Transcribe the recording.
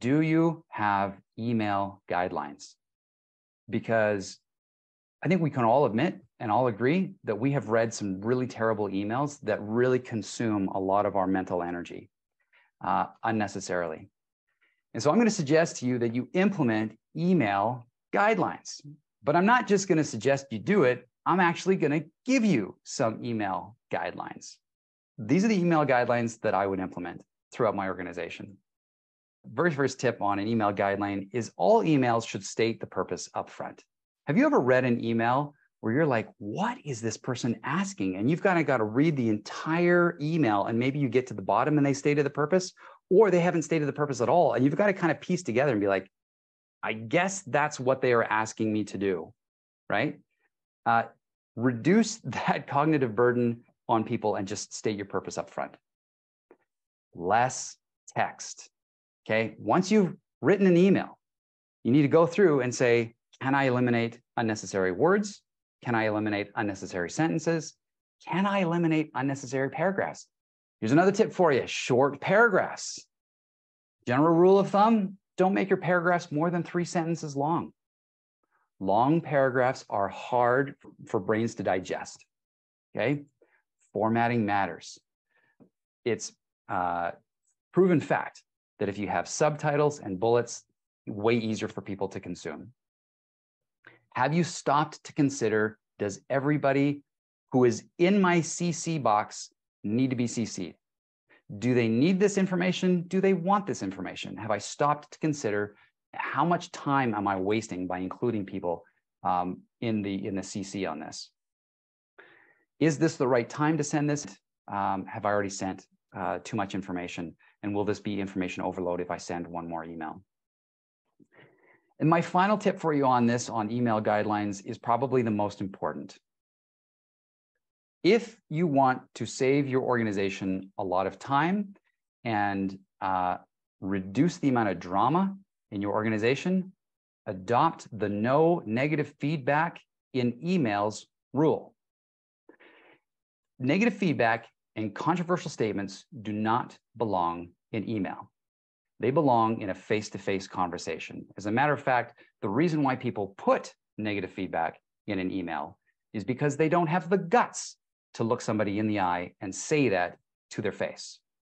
Do you have email guidelines? Because I think we can all admit and all agree that we have read some really terrible emails that really consume a lot of our mental energy unnecessarily. And so I'm going to suggest to you that you implement email guidelines. But I'm not just going to suggest you do it. I'm actually going to give you some email guidelines. These are the email guidelines that I would implement throughout my organization. Very first tip on an email guideline is all emails should state the purpose up front. Have you ever read an email where you're like, what is this person asking? And you've got to read the entire email, and maybe you get to the bottom and they stated the purpose, or they haven't stated the purpose at all. And you've got to kind of piece together and be like, I guess that's what they are asking me to do, right? Reduce that cognitive burden on people and just state your purpose up front. Less text, okay? Once you've written an email, you need to go through and say, can I eliminate unnecessary words? Can I eliminate unnecessary sentences? Can I eliminate unnecessary paragraphs? Here's another tip for you, short paragraphs. General rule of thumb, don't make your paragraphs more than 3 sentences long. Long paragraphs are hard for brains to digest, okay? Formatting matters. It's proven fact that if you have subtitles and bullets, way easier for people to consume. Have you stopped to consider, does everybody who is in my CC box need to be CC'd? Do they need this information? Do they want this information? Have I stopped to consider how much time am I wasting by including people in the CC on this? Is this the right time to send this? Have I already sent too much information? And will this be information overload if I send one more email? And my final tip for you on this, on email guidelines, is probably the most important. If you want to save your organization a lot of time and reduce the amount of drama in your organization, adopt the no negative feedback in emails rule. Negative feedback and controversial statements do not belong in email. They belong in a face-to-face conversation. As a matter of fact, the reason why people put negative feedback in an email is because they don't have the guts to look somebody in the eye and say that to their face.